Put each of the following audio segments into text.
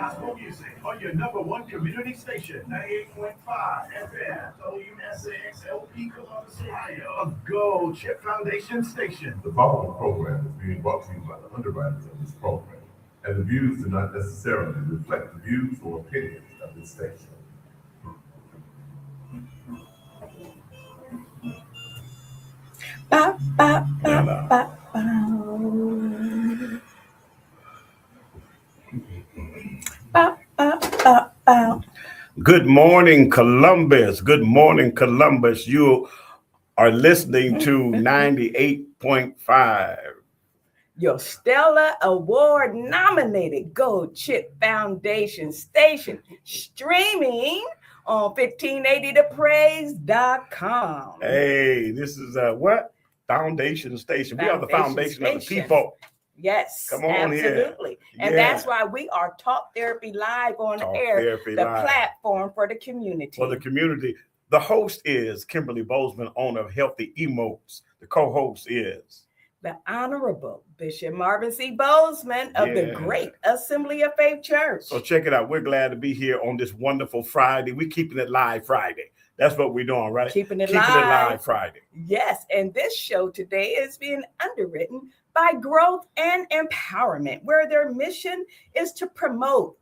gospel music on your number one community station, 98.5 FM, WSAX LP Columbus, Ohio, a Gold Chip Foundation station. The following program is being brought to you by the underwriters of this program, and the views do not necessarily reflect the views or opinions of this station. Ba, ba, ba, ba, ba. Ba, ba, ba, ba. Good morning, Columbus. Good morning, Columbus. You are listening to 98.5. Your Stella Award nominated Gold Chip Foundation station, streaming on 1580thepraise.com. Hey, this is what? Foundation Station. We are the foundation of the people. Yes, come on absolutely. Here. And that's why we are Talk Therapy Live on air, the platform for the community. For the community. The host is Kimberly Bozeman, owner of Healthy Emotes. The co-host is the Honorable Bishop Marvin C. Bozeman of the Great Assembly of Faith Church. So check it out. We're glad to be here on this wonderful Friday. We're keeping it live Friday. That's what we're doing, right? Keeping it live Friday. Yes, and this show today is being underwritten by Growth and Empowerment, where their mission is to promote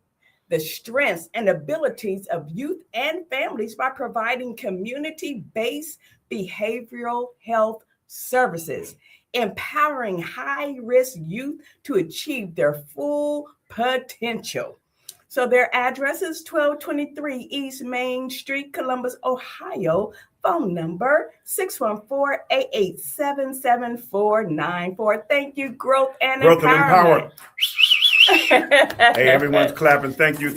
the strengths and abilities of youth and families by providing community-based behavioral health services, empowering high-risk youth to achieve their full potential. So their address is 1223 East Main Street, Columbus, Ohio. Phone number 614-887-7494. Thank you, Growth and Empowerment. Hey, everyone's clapping. Thank you.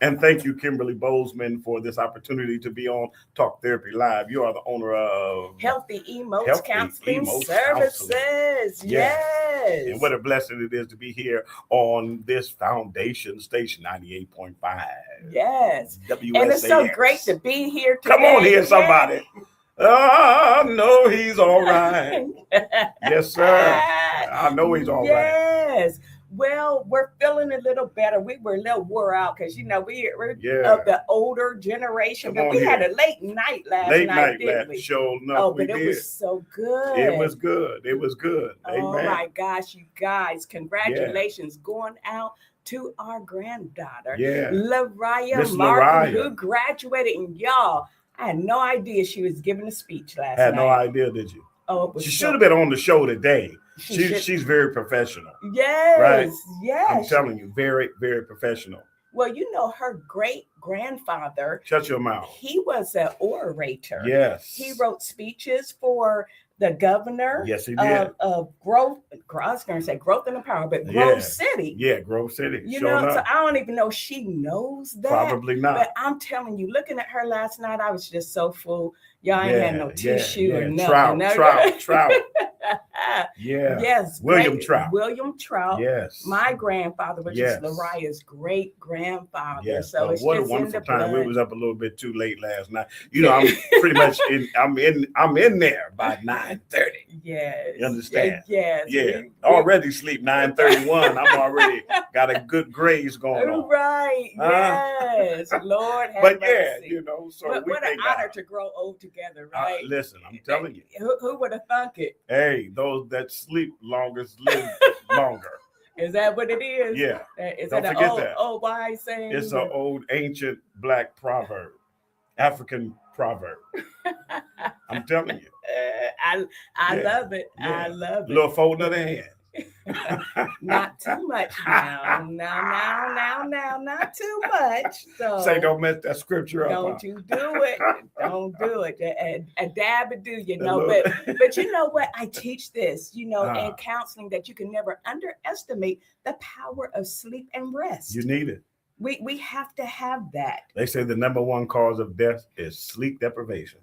And thank you, Kimberly Bozeman, for this opportunity to be on Talk Therapy Live. You are the owner of Healthy Emotes Counseling Services. Yes. And what a blessing it is to be here on this foundation station, 98.5. Yes. WSAX. And it's so great to be here today. Come on here, somebody. I know he's all right. Yes, sir. I know he's all right. Yes. Well, we're feeling a little better. We were a little wore out because, we're of the older generation. But we had a late night last night, didn't we? Show but it was so good. It was good. Oh, my gosh, you guys. Congratulations going out to our granddaughter, Lariah Martin, who graduated. And y'all, I had no idea she was giving a speech last night. Had no idea, did you? Oh, she should have been on the show today. She's very professional. Yes, right? Yes. I'm telling you, very, very professional. Well, her great-grandfather. Shut your mouth. He was an orator. Yes. He wrote speeches for the governor. Yes, he did. Of Growth. I was going to say Growth and Empowerment, but Grove City. Yeah, Grove City. So I don't even know if she knows that. Probably not. But I'm telling you, looking at her last night, I was just so full. Y'all ain't had no tissue or nothing. Trout. Yeah. Yes. William Trout. Yes. My grandfather, which is Lariah's great grandfather. Yes. So it's what a wonderful time. We was up a little bit too late last night. I'm pretty much I'm in there by 9:30. Yes. You understand? Yes. Yeah. Already sleep 9:31. I'm already got a good graze going on. Right. Yes. Lord have mercy. So but what an honor to grow old together, right? Listen, I'm telling you. Who would have thunk it? Hey, those that sleep longest live longer. Is that what it is? Yeah. Is Don't that forget an that. old wise saying? It's an old ancient black proverb, African proverb. I'm telling you. I love it. I love it. Little folding of the hand. Not too much now. Now, not too much. So say don't mess that scripture up. Don't you do it. Don't do it. A dab would do, But you know what? I teach this, in counseling, that you can never underestimate the power of sleep and rest. You need it. We have to have that. They say the number one cause of death is sleep deprivation.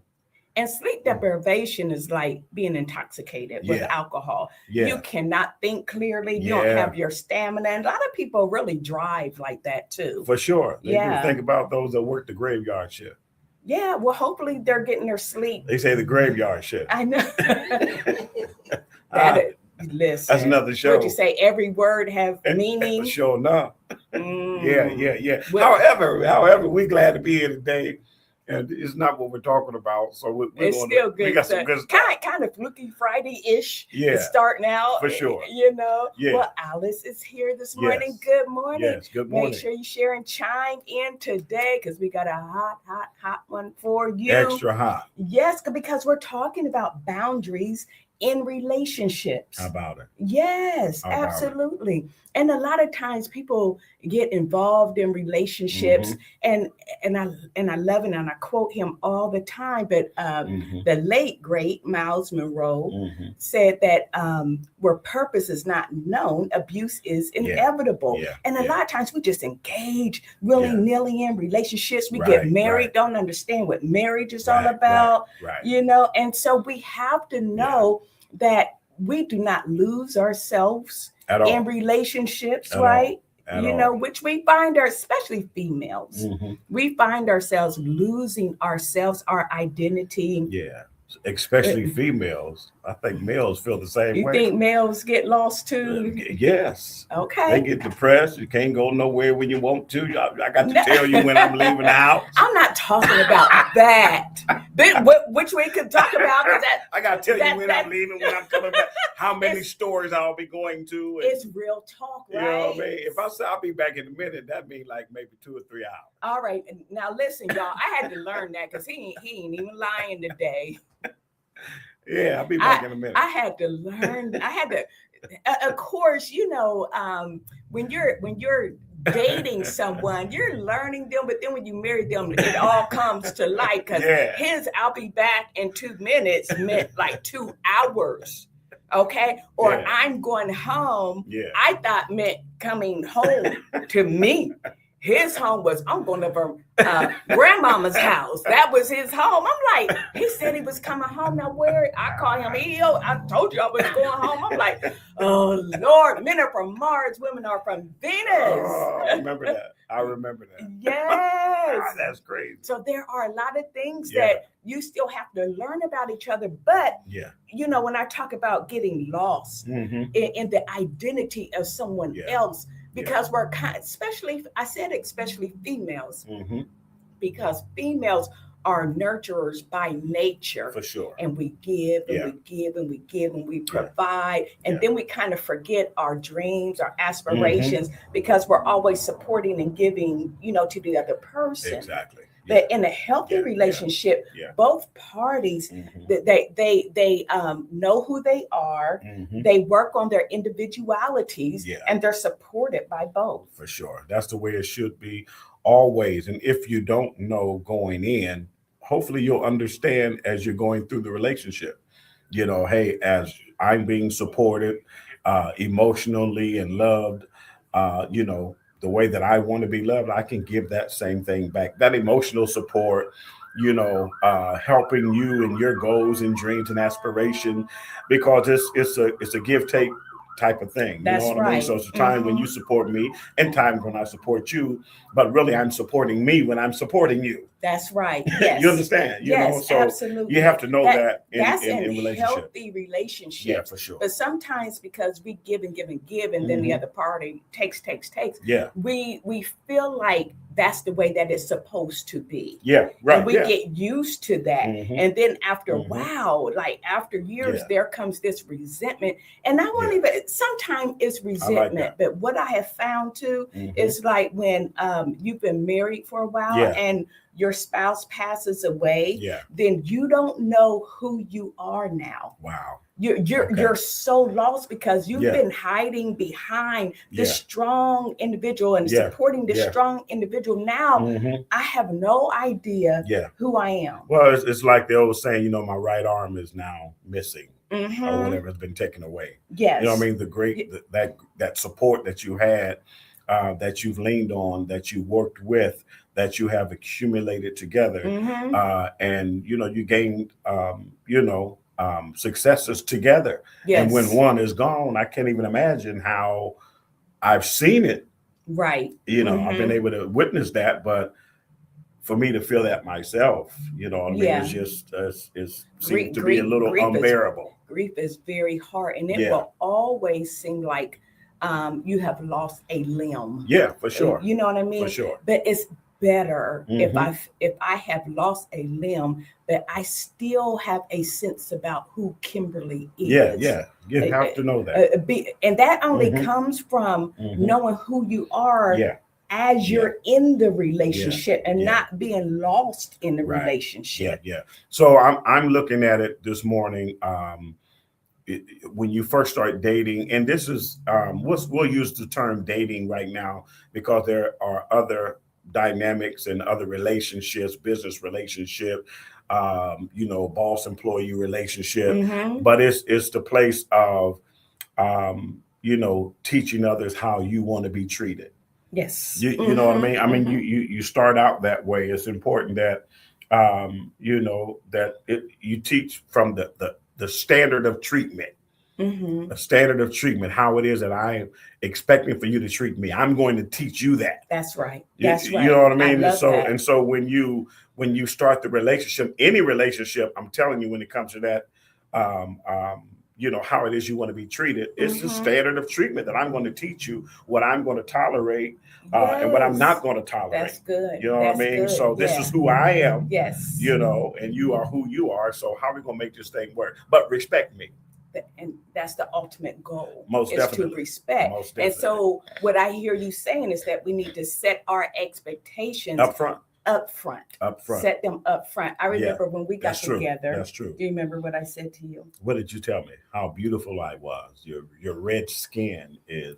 And sleep deprivation is like being intoxicated with alcohol. Yeah. You cannot think clearly. You don't have your stamina. And a lot of people really drive like that too. For sure. They do think about those that work the graveyard shift. Yeah. Well, hopefully they're getting their sleep. They say the graveyard shift. I know. Listen, That's another show. What you say? Every word have meaning. Sure enough. Mm. Yeah. Well, However, we're glad to be here today, and it's not what we're talking about. So we're it's going still to, good. we got some good stuff. Kind of Fluky Friday-ish. Yeah, It's starting out. for sure. You know. Yeah. Well, Alice is here this morning. Yes. Good morning. Yes, good morning. Make sure you share and chime in today because we got a hot one for you. Extra hot. Yes, because we're talking about boundaries in relationships. How about it? Yes, How about absolutely. And a lot of times people get involved in relationships, and I love it, and I quote him all the time. But the late great Miles Monroe said that where purpose is not known, abuse is inevitable. Yeah. And a lot of times we just engage willy-nilly in relationships. We get married, don't understand what marriage is all about. Right. You know, and so we have to know that we do not lose ourselves in relationships, right? You know, which we find especially females, we find ourselves losing ourselves, our identity. Yeah, especially females. I think males feel the same way. You think males get lost too? Yes. Okay. They get depressed. You can't go nowhere when you want to. I got to tell you when I'm leaving the house. I'm not talking about that. Which we could talk about. I got to tell you when I'm leaving, when I'm coming back, how many stores I'll be going to. It's real talk, right? You know what I mean? If I say I'll be back in a minute, that means like maybe 2 or 3 hours. All right. Now listen, y'all, I had to learn that because he ain't even lying today. Yeah, I'll be back in a minute. I had to learn. Of course, you know, when you're dating someone, you're learning them, but then when you marry them, it all comes to light because his "I'll be back in 2 minutes" meant like 2 hours. Okay, or I'm going home. I thought meant coming home to me. His home was, I'm going to grandmama's house. That was his home. I'm like, he said he was coming home. Now where? I call him EO. I told you I was going home. I'm like, oh Lord, men are from Mars, women are from Venus. Oh, I remember that. Yes. That's great. So there are a lot of things that you still have to learn about each other. But, you know, when I talk about getting lost in the identity of someone else, because we're especially females, because females are nurturers by nature. For sure. And we give and we give and we give and we provide. And then we kind of forget our dreams, our aspirations, because we're always supporting and giving, you know, to the other person. Exactly. That in a healthy relationship, both parties, they know who they are, they work on their individualities, and they're supported by both. For sure. That's the way it should be always. And if you don't know going in, hopefully you'll understand as you're going through the relationship. You know, hey, as I'm being supported emotionally and loved, you know, the way that I want to be loved, I can give that same thing back. That emotional support, you know, helping you in your goals and dreams and aspiration, because it's a give take type of thing. That's you know what I mean? So it's a time when you support me and time when I support you, but really I'm supporting me when I'm supporting you. That's right. Yes. You understand? You know, so absolutely. You have to know that that's in relationship. Healthy relationships. Yeah, for sure. But sometimes because we give and give and give, and then the other party takes. Yeah. We feel like that's the way that it's supposed to be. Yeah, right. And we get used to that. And then after a while, like after years, there comes this resentment. And I won't even, sometimes it's resentment. Like, but what I have found too is like when you've been married for a while and your spouse passes away, then you don't know who you are now. Wow. You're so lost because you've been hiding behind this strong individual and supporting this strong individual. Now I have no idea who I am. Well, it's like they always saying, you know, my right arm is now missing or whatever has been taken away. Yes. You know what I mean? The great that support that you had, that you've leaned on, that you worked with, that you have accumulated together, and you know you gained successes together. Yes. And when one is gone, I can't even imagine how I've seen it. Right. You know, I've been able to witness that, but for me to feel that myself, you know what I mean? Yeah. It's just it Grief, seems to be a little unbearable. Grief is very hard, and it Yeah. will always seem like you have lost a limb. Yeah, for sure. You know what I mean? For sure. But it's better if Mhm. I have lost a limb, but I still have a sense about who Kimberly is. Yeah. You have to know that. And that only Mhm. comes from Mhm. knowing who you are Yeah. as you're in the relationship and Yeah. not being lost in the Right. relationship. Yeah. So I'm looking at it this morning. When you first start dating, and this is we'll use the term dating right now because there are other dynamics and other relationships, business relationship, boss employee relationship, Mhm. but it's the place of teaching others how you want to be treated. Yes. You know what I mean? I mean, Mhm. you start out that way. It's important that you teach from the standard of treatment, Mhm. a standard of treatment, how it is that I am expecting for you to treat me. I'm going to teach you that. That's right. You, That's right. you know what I I mean? love that. And so when you start the relationship, any relationship, I'm telling you, when it comes to that, how it is you want to be treated. It's the Mhm. standard of treatment that I'm going to teach you what I'm going to tolerate and what I'm Yes. not going to tolerate. That's good. You know what I mean? Good. So this is who I am. Yes. And you are who you are. So how are we going to make this thing work? But respect me. And that's the ultimate goal. Most is definitely. to respect. Most And definitely. so what I hear you saying is that we need to set our expectations Up front. Set them up front. I remember when we got That's true. together. That's true. Do you remember what I said to you? What did you tell me? How beautiful I was. Your red skin is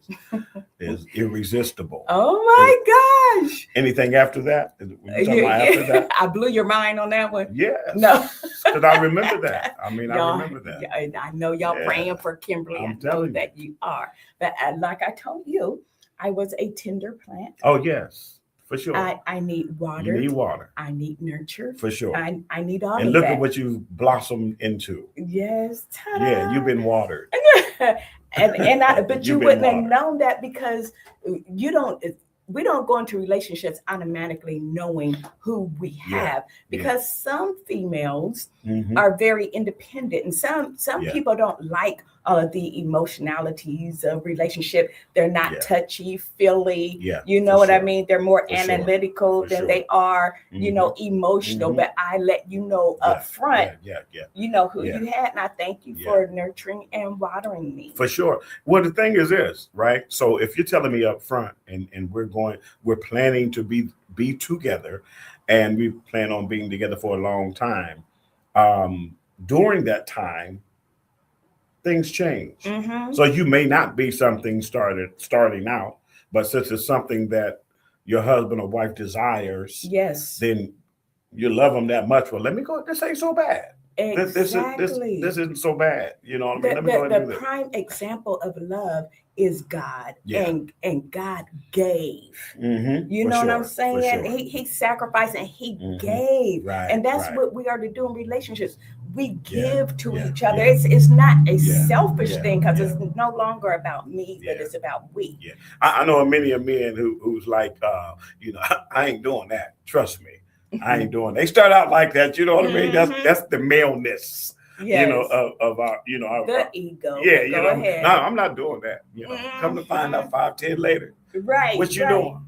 irresistible. Oh my gosh. Anything after that? Were you talking about after that? I blew your mind on that one. Yes. No. Because I remember that. I mean, Y'all, I remember that. I know y'all Yeah. praying for Kimberly. I'm I know telling that you are. But like I told you, I was a tender plant. Oh, yes. For sure. I need water. You need water. I need nurture. For sure. I need all and of look that. at what you've blossomed into. Yes. Ta-da. Yeah, you've been watered. But you wouldn't have known that because we don't go into relationships automatically knowing who we have because some females are very independent and some people don't like the emotionalities of relationship. They're not touchy feely. You know what I mean? They're more analytical than they are, emotional. But I let you know up front, you know who you had. And I thank you for nurturing and watering me. For sure. Well, the thing is this, right? So if you're telling me up front and we're planning to be together and we plan on being together for a long time, during that time, things change. So you may not be something starting out, but since it's something that your husband or wife desires, then you love them that much. Well, let me go. This ain't so bad. Exactly. This isn't so bad. You know what I mean? Let me go ahead and do the this. prime example of love is God, and God gave. You know what I'm saying? He sacrificed and he gave, and that's what we are to do in relationships. We give to each other. It's not a selfish thing because it's no longer about me, but it's about we. I know many of men who's like, I ain't doing that. Trust me, I ain't doing. They start out like that. You know what I mean? That's the maleness. Of our, the ego. Yeah, go ahead. No, I'm not doing that. Come to find out 5, 10 later. Right. What you doing?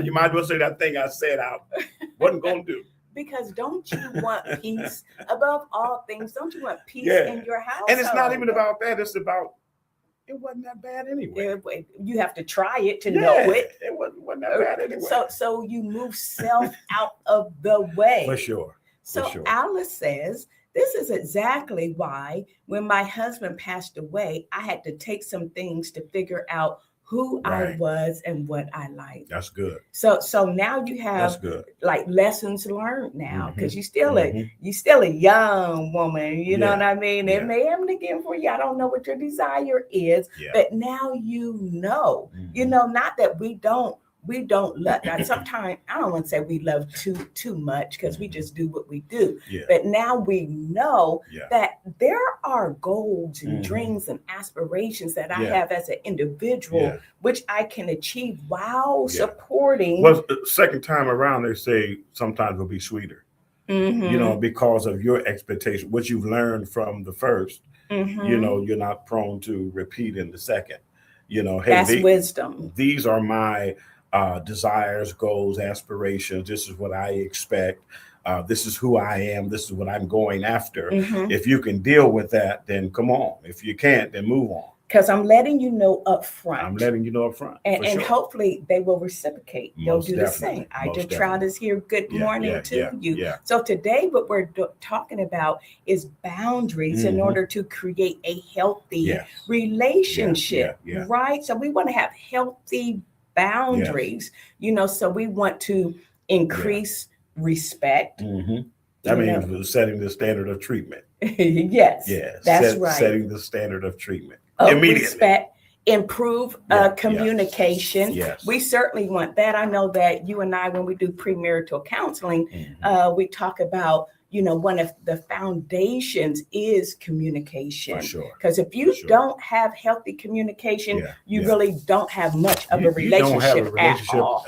You might as well say that thing I said I wasn't gonna do. Because don't you want peace above all things? Don't you want peace in your house? And it's not even about that. It's about it wasn't that bad anyway. You have to try it to know it. It wasn't that bad anyway. So you move self out of the way. For sure. So Alice says, this is exactly why when my husband passed away, I had to take some things to figure out who I was and what I liked. That's good. So now you have like lessons learned now because you're still a young woman. You know what I mean? It may happen again for you. I don't know what your desire is, but now you know. You know, not that we don't we don't love that. Sometimes I don't want to say we love too much because we just do what we do. Yeah. But now we know Yeah. that there are goals and Mhm. dreams and aspirations that I Yeah. have as an individual, Yeah. which I can achieve while Yeah. supporting. Well, the second time around, they say sometimes it'll be sweeter, Mhm. you know, because of your expectation, what you've learned from the first, Mhm. you know, you're not prone to repeat in the second. You know, hey, That's wisdom. these are my desires, goals, aspirations. This is what I expect. This is who I am. This is what I'm going after. Mhm. If you can deal with that, then come on. If you can't, then move on. Because I'm letting you know up front. I'm letting you know up front. And, for and sure. hopefully they will reciprocate. They'll Most do the definitely. same. I Most just definitely. tried is here. Good Yeah, morning yeah, to yeah, you. yeah. So today what we're talking about is boundaries in Mhm. order to create a healthy Yes. relationship, Yeah, yeah. right? So we want to have healthy boundaries, you know, so we want to increase respect. Mhm. That You means know. we're setting the standard of treatment. Yes, Yeah, that's right. Setting the standard of treatment Of immediately. respect, improve Yeah, communication. Yes. We certainly want that. I know that you and I, when we do premarital counseling, Mhm. we talk about, you know, one of the foundations is communication. For sure. Because if you For sure. don't have healthy communication, Yeah, you yeah. really don't have much of a You don't relationship, have a relationship at all.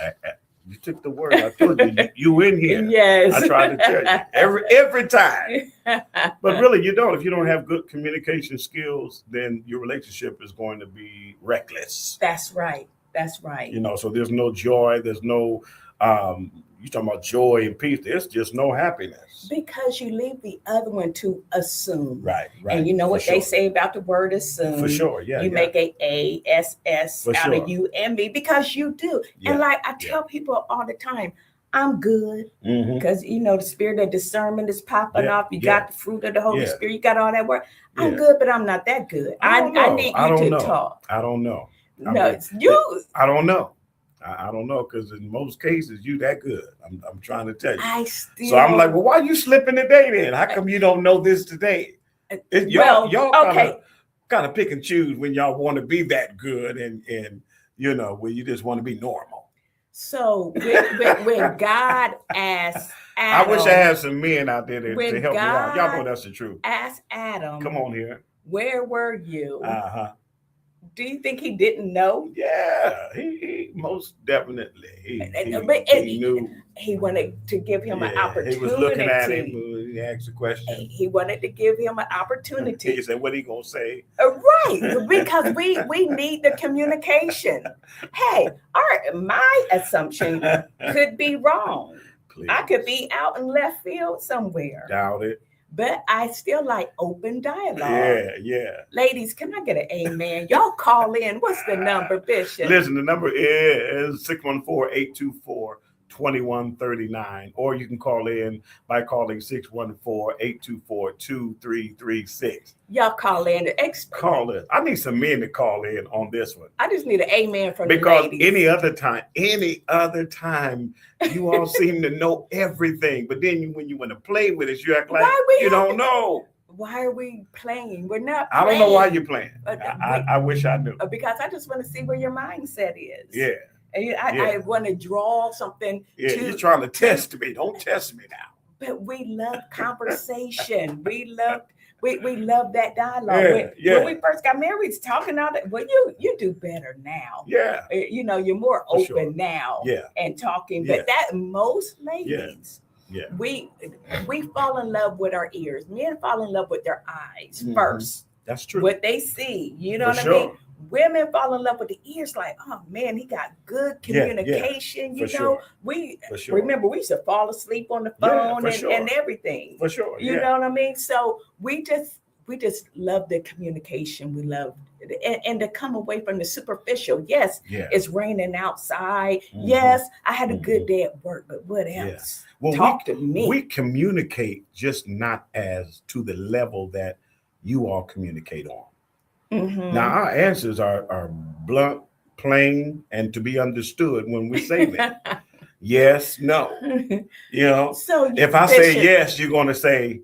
You took the word. I told you, you in here. Yes. I tried to tell you every time. But really, you don't. If you don't have good communication skills, then your relationship is going to be reckless. That's right. That's right. You know, so there's no joy. There's no, you talking about joy and peace. There's just no happiness. Because you leave the other one to assume. Right, right. And you know for what sure. they say about the word assume. For sure, yeah. You make a ASS For out sure. of you and me because you do. Yeah, And like I tell people all the time, I'm good Mhm. because you know the spirit of discernment is popping Yeah, off. You yeah. got the fruit of the Holy Yeah. Spirit. You got all that word. I'm Yeah. good, but I'm not that good. I don't know. need I you don't to know. talk. I don't know. I No, mean, it's you. I don't know. I don't know because in most cases you that good. I'm trying to tell you. I still. So I'm like, well, why you slipping today then? How come you don't know this today? Y'all okay. kind of pick and choose when y'all want to be that good and you know when you just want to be normal. So when God asked Adam, I wish I had some men out there to when help me out. Y'all know God that's the truth. asked Adam, Come on here. where were you? Uh-huh. Do you think he didn't know? Yeah, he most definitely he knew. He wanted to give him an opportunity. He was looking at him. He asked a question. He wanted to give him an opportunity. He said, "What are he gonna say?" Right, because we need the communication. Hey, my assumption could be wrong. Please. I could be out in left field somewhere. Doubt it. But I still like open dialogue. Yeah. Ladies, can I get an amen? Y'all call in. What's the number, Bishop? Listen, the number is 614-824-2139, or you can call in by calling 614-824-2336. Y'all call in. Call in. I need some men to call in on this one. I just need an amen from because the ladies. any other time, you all seem to know everything, but then when you want to play with it, you act like you don't know. Why are we playing? We're not. I don't know why you're playing. I wish I knew. Because I just want to see where your mindset is. Yeah. I want to draw something. Yeah, you're trying to test me. Don't test me now. But we love conversation. we love that dialogue. When we first got married, talking all that. Well, you do better now. Yeah. You know, you're more open now. Yeah. And talking. Yeah. But that most ladies. Yeah. We fall in love with our ears. Men fall in love with their eyes first. That's true. What they see. You know what I mean? Women fall in love with the ears, like, oh man, he got good communication. You know, we remember we used to fall asleep on the phone and everything. For sure. You know what I mean? So we just love the communication. We love and to come away from the superficial. Yes, it's raining outside. Yes, I had a good day at work, but what else? Well, talk to me. We communicate just not as to the level that you all communicate on. Now our answers are blunt, plain, and to be understood when we say them. Yes, no. You know, so if I say yes, you're going to say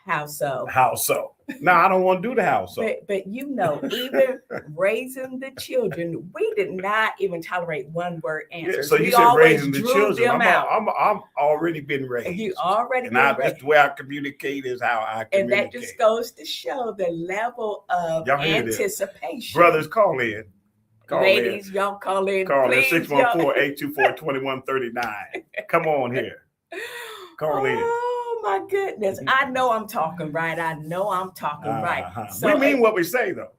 how so? How so? No, I don't want to do the house. So. But even raising the children, we did not even tolerate one word answers. So you we said always raising the drew children. them out. I'm already been raised. You already and been raised. That's the way I communicate is how I communicate. And that just goes to show the level of anticipation. Brothers, call in. Ladies, y'all call in. Call in please, 614-824-2139. Come on here. Call in. Oh my goodness. I know I'm talking right. I know I'm talking right. So, we mean what we say though.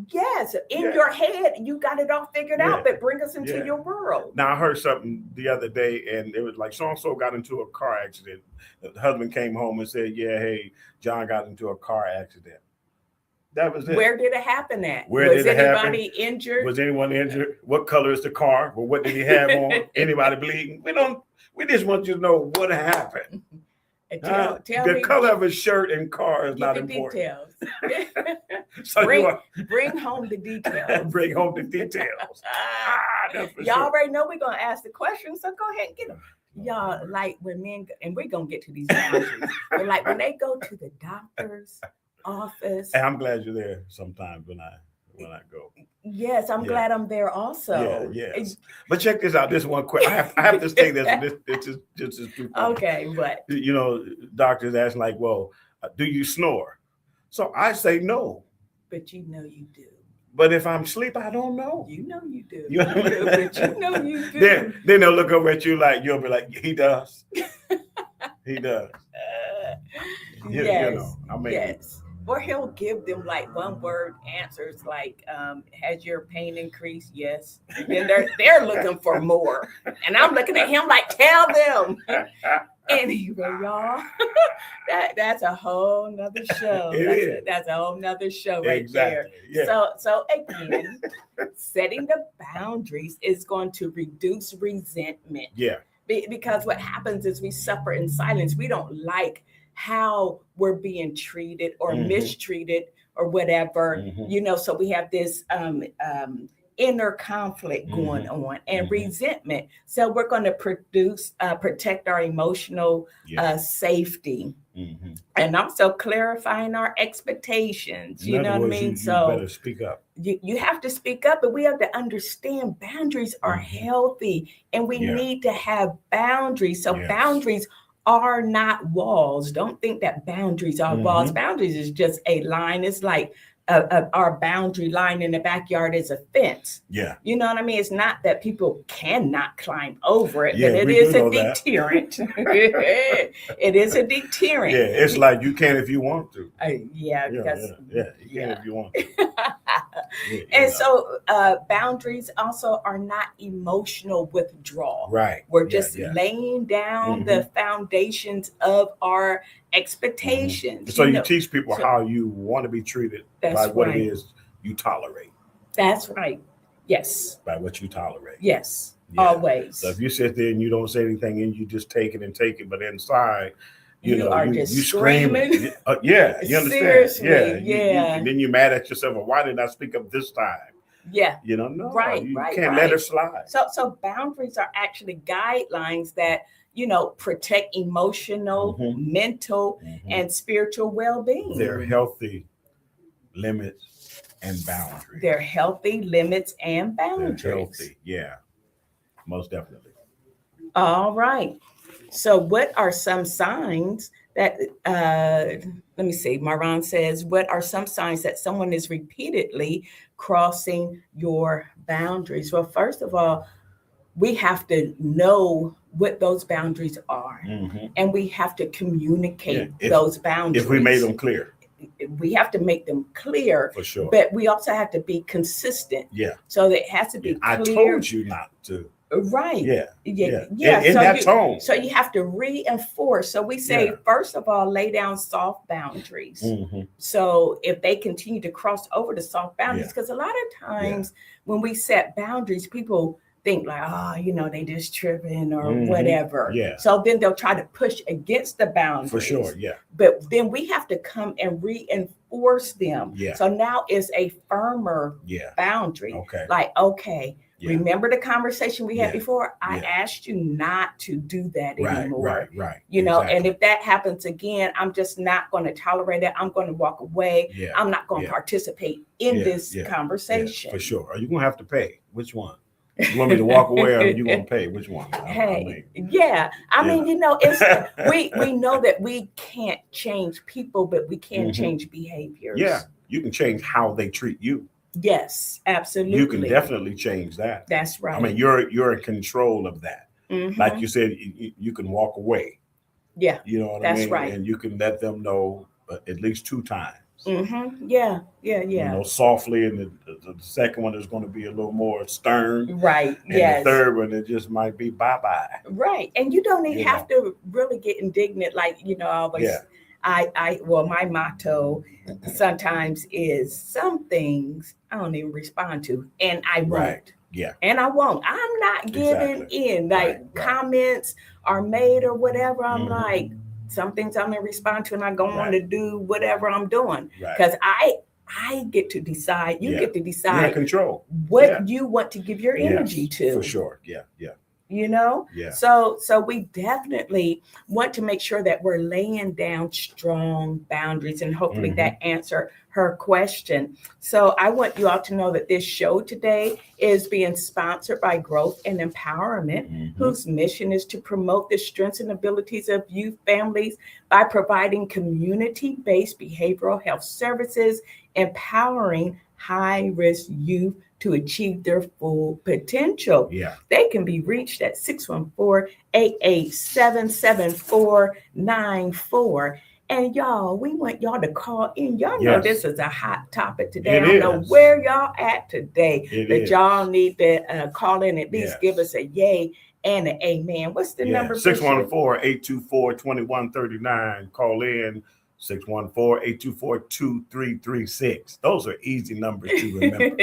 Yes, in your head, you got it all figured out, but bring us into your world. Now, I heard something the other day, and it was like so-and-so got into a car accident. The husband came home and said, hey, John got into a car accident. That was it. Where did it happen at? Was anybody injured? Was anyone injured? What color is the car? Well, what did he have on? Anybody bleeding? We just want you to know what happened. Tell the me, color of his shirt and car is not important. Details. So bring home the details. Bring home the details. Y'all already know we're gonna ask the questions, so go ahead and get them. Y'all, like when men, and we're gonna get to these boundaries, but like when they go to the doctor's office. And I'm glad you're there sometimes when I go. Yes, I'm glad I'm there also. Yeah. But check this out. This one question. I have to say this. This is too funny. Okay, what? Doctors ask like, well, do you snore? So I say no. But you know you do. But if I'm asleep, I don't know. You know you do. But you know you do. Then they'll look over at you like, you'll be like, he does. He does. Yes. Yes. Or he'll give them like one word answers like, has your pain increased? Yes. And then they're looking for more. And I'm looking at him like, tell them. Anyway, y'all, that's a whole nother show. That's a whole nother show right there. Yeah. So again, setting the boundaries is going to reduce resentment. Yeah. Because what happens is we suffer in silence. We don't like how we're being treated or mistreated or whatever, so we have this inner conflict going on and resentment. So we're going to protect our emotional safety and also clarifying our expectations. You know what I mean? You better speak up. You have to speak up, but we have to understand boundaries are healthy and we need to have boundaries. So boundaries are not walls. Don't think that boundaries are walls. Boundaries is just a line. It's like our boundary line in the backyard is a fence. Yeah. You know what I mean? It's not that people cannot climb over it, but it is a deterrent. It is a deterrent. Yeah, it's like you can if you want to. You can if you want to. So boundaries also are not emotional withdrawal. Right. We're just laying down the foundations of our expectations. So you teach people how you want to be treated by what it is you tolerate. That's right. Yes. By what you tolerate. Yes. Yeah. Always. So if you sit there and you don't say anything and you just take it, but inside, you screaming. You understand? Seriously, and then you're mad at yourself. Well, why didn't I speak up this time? Yeah. No. You can't let it slide. So boundaries are actually guidelines that, protect emotional, mental, and spiritual well-being. They're healthy limits and boundaries. They're healthy limits and boundaries. They're healthy. Yeah, most definitely. All right. So what are some signs that, let me see, Maran says, what are some signs that someone is repeatedly crossing your boundaries? Well, first of all, we have to know what those boundaries are, and we have to communicate those boundaries. If we made them clear. We have to make them clear. For sure. But we also have to be consistent. Yeah. So that it has to be clear. I told you not to. Right. Yeah. In so that tone. So you have to reinforce. So we say, first of all, lay down soft boundaries. So if they continue to cross over the soft boundaries, because a lot of times when we set boundaries, people think like, they just tripping or whatever. Yeah. So then they'll try to push against the boundaries. For sure. Yeah. But then we have to come and reinforce them. Yeah. So now it's a firmer boundary. Okay. Like, okay. Remember the conversation we had Yeah. before? I Yeah. asked you not to do that Right, anymore. right. You know, and Exactly. if that happens again, I'm just not going to tolerate it. I'm going to walk away. Yeah. I'm not going to Yeah. participate in this Yeah, conversation. for sure. Are you gonna have to pay? Which one? You want me to walk away, or are you gonna pay? Which one? Hey, yeah. I mean, you know, it's we know that we can't change people, but we can change behaviors. Yeah, you can change how they treat you. Yes, absolutely. You can definitely change that. That's right. I mean, you're in control of that. Mhm. Like you said, you can walk away. Yeah, You know what I that's mean? right. And you can let them know at least 2 times. Yeah. You know, softly, and the second one is going to be a little more stern. Right. And the third one, it just might be bye-bye. Right. And you don't even have to really get indignant. Like, you know, I always, well, my motto sometimes is some things I don't even respond to, and I won't. Right. Yeah. And I won't. I'm not giving in. Like comments are made or whatever. I'm like, some things I'm gonna respond to, and I go on to do whatever I'm doing. Because I get to decide. You get to decide. You're in control. What you want to give your energy to. For sure. Yeah. You know? Yeah. So we definitely want to make sure that we're laying down strong boundaries, and hopefully that answer her question. So I want you all to know that this show today is being sponsored by Growth and Empowerment, whose mission is to promote the strengths and abilities of youth families by providing community-based behavioral health services, empowering high-risk youth to achieve their full potential. Yeah. They can be reached at 614-887-7494. And y'all, we want y'all to call in. Y'all know this is a hot topic today. I don't know where y'all at today, but y'all need to call in, at least give us a yay and an amen. What's the number? 614-824-2139. Call in. 614-824-2336. Those are easy numbers to remember.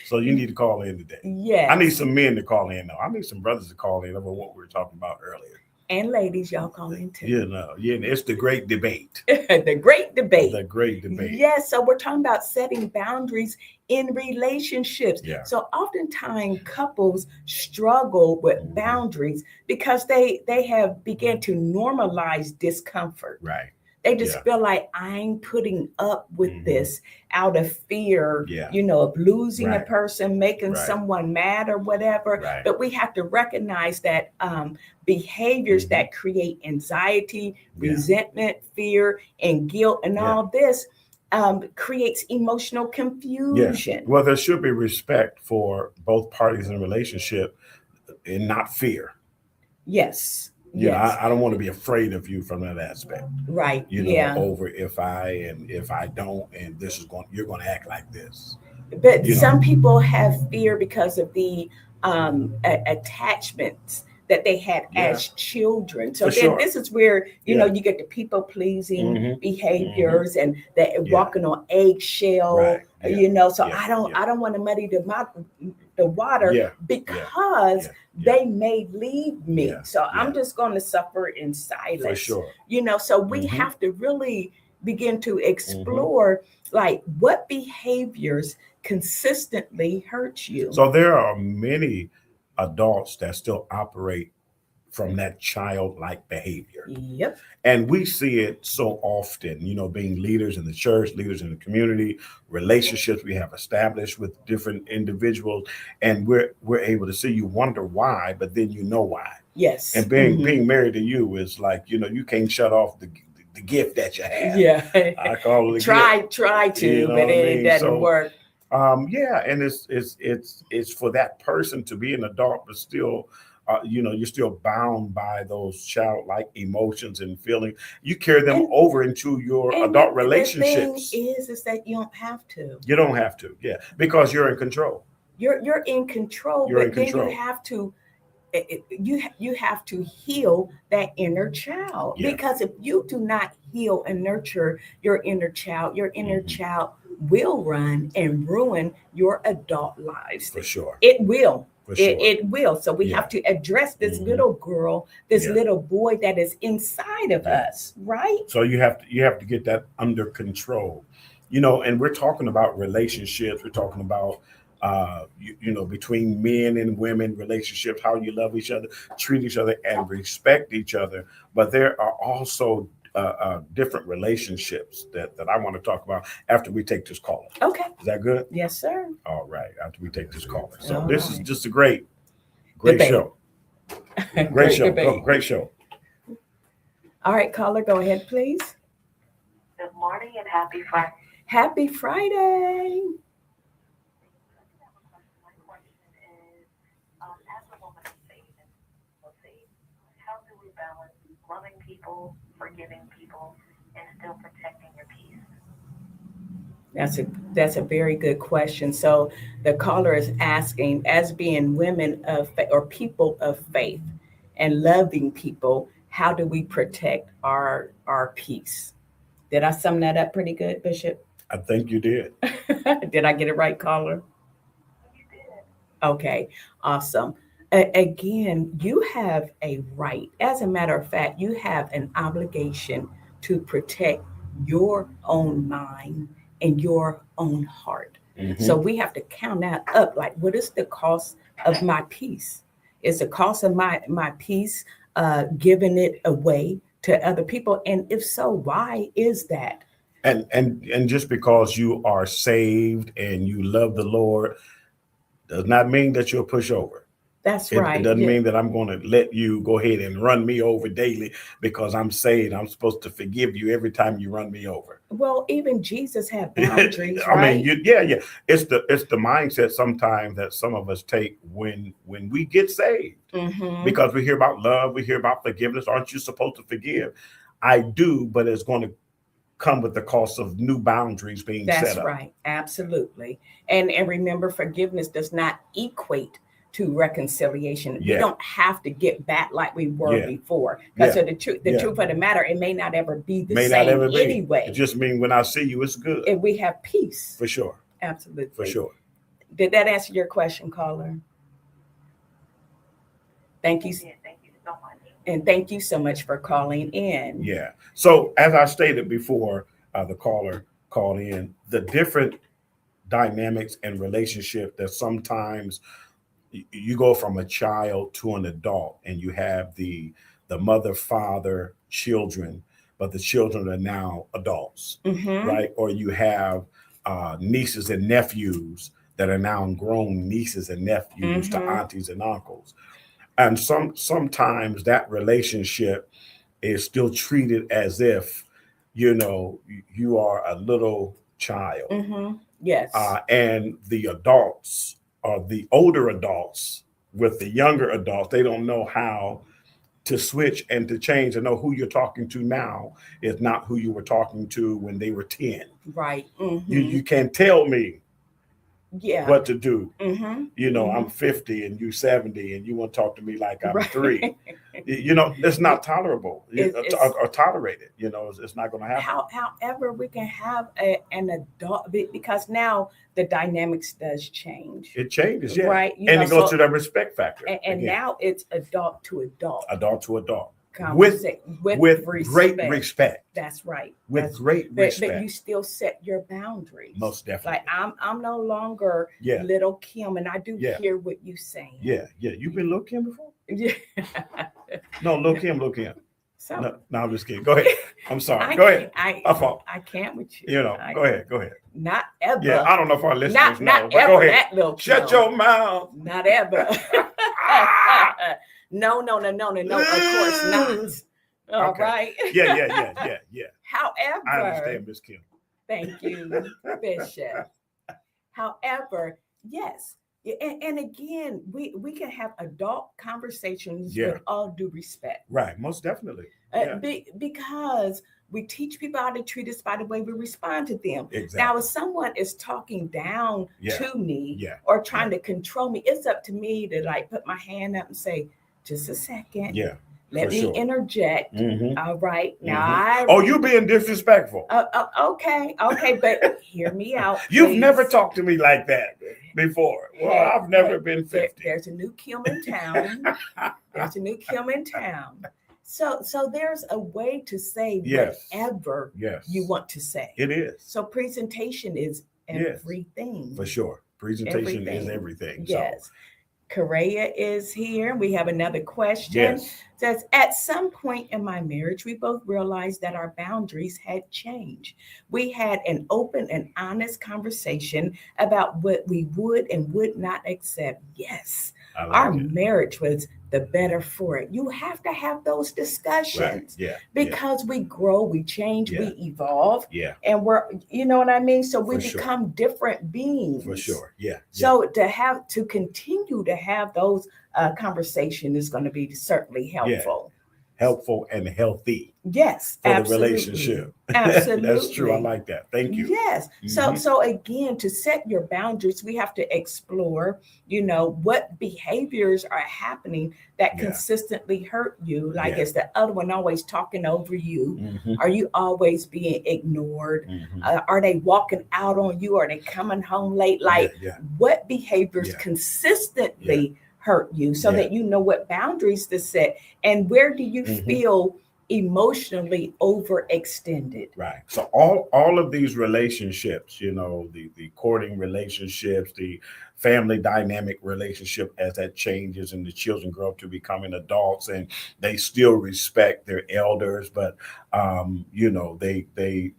So you need to call in today. Yes. I need some men to call in, though. I need some brothers to call in over what we were talking about earlier. And ladies, y'all call in too. You know, it's the great debate. The great debate. The great debate. Yes. So we're talking about setting boundaries in relationships. Yeah. So oftentimes couples struggle with boundaries because they have begun to normalize discomfort. Right. They just feel like I'm putting up with this out of fear, you know, of losing a person, making someone mad or whatever. Right. But we have to recognize that behaviors that create anxiety, resentment, fear, and guilt, and all this creates emotional confusion. Yes. Well, there should be respect for both parties in a relationship and not fear. Yes. You know, I don't want to be afraid of you from that aspect. Right. You know, over if I don't, and you're going to act like this. But some people have fear because of the attachments that they had as children. So this is where, you know, you get the people pleasing behaviors and that walking on eggshell, you know, so I don't want to muddy the water because they may leave me. So I'm just going to suffer in silence. For sure. You know, so we have to really begin to explore like what behaviors consistently hurt you. So there are many adults that still operate from that childlike behavior. Yep. And we see it so often, you know, being leaders in the church, leaders in the community, relationships we have established with different individuals, and we're able to see. You wonder why, but then you know why. Yes. And being married to you is like, you know, you can't shut off the gift that you have. Yeah. I call it try to, you know but it doesn't work. And it's for that person to be an adult, but still, you know, you're still bound by those childlike emotions and feelings. You carry them over into your adult relationships. The thing is that you don't have to. You don't have to, because you're in control. You're in control, then you have to. You have to heal that inner child, because if you do not heal and nurture your inner child will run and ruin your adult lives. For sure. It will. For sure. It will. So we have to address this little girl, this little boy that is inside of us, right? So you have to get that under control. You know, and we're talking about relationships. We're talking about between men and women relationships, how you love each other, treat each other, and respect each other. But there are also different relationships that I want to talk about after we take this caller. Okay. Is that good? Yes, sir. All right. After we take this caller. So All this right. is just a great Debate. show. Great show. Debate. Great show. All right, caller, go ahead, please. Good morning and happy Friday. Happy Friday. My question is, as a woman of faith, how do we balance loving people, forgiving people, and still protecting your peace? That's a very good question. So the caller is asking, as being women of faith or people of faith and loving people, how do we protect our peace? Did I sum that up pretty good, Bishop? I think you did. Did I get it right, caller? You did. Okay, awesome. Again, you have a right. As a matter of fact, you have an obligation to protect your own mind and your own heart. Mhm. So we have to count that up. Like, what is the cost of my peace? Is the cost of my peace giving it away to other people? And if so, why is that? And just because you are saved and you love the Lord does not mean that you're a pushover. That's It right. doesn't Yeah. mean that I'm going to let you go ahead and run me over daily because I'm saved. I'm supposed to forgive you every time you run me over. Well, even Jesus had boundaries, I right? mean, yeah. It's the mindset sometimes that some of us take when we get saved, Mhm. because we hear about love, we hear about forgiveness. Aren't you supposed to forgive? I do, but it's going to come with the cost of new boundaries being That's set up. right. Absolutely. And remember, forgiveness does not equate to reconciliation. We Yeah. don't have to get back like we were Yeah. before. Because Yeah. the truth Yeah. of the matter, it may not ever be the May same not ever be. anyway. It just means when I see you, it's good. And we have peace. For sure. Absolutely. For sure. Did that answer your question, caller? Thank you. Yeah, thank you so much. And thank you so much for calling in. Yeah. So as I stated before, the caller called in, the different dynamics and relationship that sometimes you go from a child to an adult, and you have the mother, father, children, but the children are now adults, Mhm. right? Or you have nieces and nephews that are now grown nieces and nephews to Mhm. aunties and uncles. And sometimes that relationship is still treated as if, you are a little child. Mhm. Yes. And the adults, or the older adults with the younger adults, they don't know how to switch and to change and know who you're talking to now is not who you were talking to when they were 10. Right. Mhm. You can't tell me Yeah. what to do. Mhm. I'm 50 and you 70 and you want to talk to me like I'm Right. 3. It's not tolerable or tolerated. It's not going to happen. However, we can have an adult, because now the dynamics does change. It changes, yeah. Right. And it goes to the respect factor. And again. now it's adult to adult. Adult to adult. With great respect. That's right. With great respect. But you still set your boundaries. Most definitely. Like I'm no longer little Kim, and I do hear what you're saying. Yeah. You've been little Kim before? Yeah. No, little Kim. So, no, I'm just kidding. Go ahead. I'm sorry. Go ahead. My fault. I can't with you. Go ahead. Not ever. Yeah, I don't know if our listeners know. Not But ever. go ahead. That little Shut Kim. your mouth. Not ever. No. Of course not. All Okay. right. Yeah. However, I understand, Miss Kim. Thank you, Bishop. However, yes. And again, we can have adult conversations with all due respect. Right, most definitely. Because we teach people how to treat us by the way we respond to them. Exactly. Now, if someone is talking down to me or trying to control me, it's up to me to put my hand up and say, just a second. Yeah. Let me interject. Mm-hmm. All right. Mm-hmm. Now, you're being disrespectful. Okay, but hear me out. You've please. never talked to me like that before. Well, I've never been 50. There's a new Kim in town. So there's a way to say whatever you want to say. It is. So presentation is everything. For sure. Presentation is everything. Yes. Correa is here. We have another question. Yes. Says, at some point in my marriage, we both realized that our boundaries had changed. We had an open and honest conversation about what we would and would not accept. Yes, our marriage was the better for it. You have to have those discussions, Right. Yeah. because we grow, we change, we evolve, Yeah. and we're, you know what I mean? So we For sure. become different beings. For sure. Yeah. So to continue to have those conversations is going to be certainly helpful. Helpful and healthy. Yes, for absolutely. the relationship. Absolutely. That's true. I like that. Thank you. Yes. So again, to set your boundaries, we have to explore, what behaviors are happening that consistently hurt you. Like, is the other one always talking over you? Mm-hmm. Are you always being ignored? Mm-hmm. Are they walking out on you? Are they coming home late? Like, what behaviors consistently hurt you, so that you know what boundaries to set, and where do you feel emotionally overextended? Right. So all of these relationships, the courting relationships, the family dynamic relationship, as that changes and the children grow up to becoming adults, and they still respect their elders, but they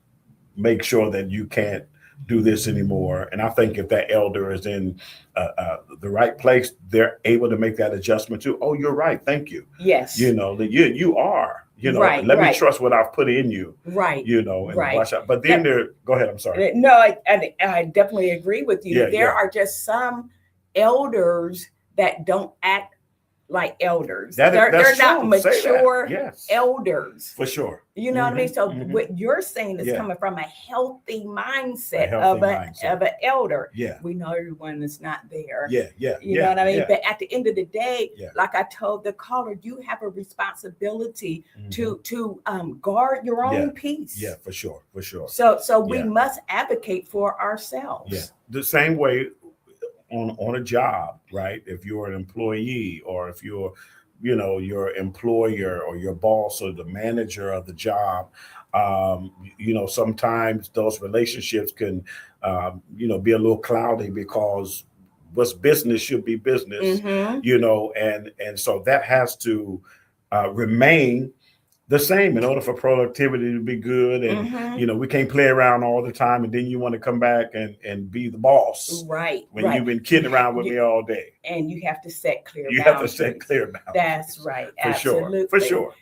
make sure that you can't do this anymore. And I think if that elder is in the right place, they're able to make that adjustment too. Oh, you're right. Thank you. Yes. That you are. Right, let me trust what I've put in you. Right. And watch out. But then go ahead. I'm sorry. No, I definitely agree with you. There are just some elders that don't act like elders. They're not mature elders. For sure. You know what I mean? So what you're saying is coming from a healthy mindset of an elder. Yeah. We know everyone is not there. Yeah. You know what I mean? Yeah. But at the end of the day, like I told the caller, you have a responsibility to guard your own peace. Yeah, for sure. So we must advocate for ourselves. Yeah. The same way on a job, right? If you're an employee, or if you're your employer or your boss or the manager of the job, sometimes those relationships can be a little cloudy, because what's business should be business, and so that has to remain the same in order for productivity to be good. And we can't play around all the time, and then you want to come back and be the boss, right? When you've been kidding around with me all day. And you have to set clear boundaries. Have to set clear boundaries. That's right. Absolutely. For sure.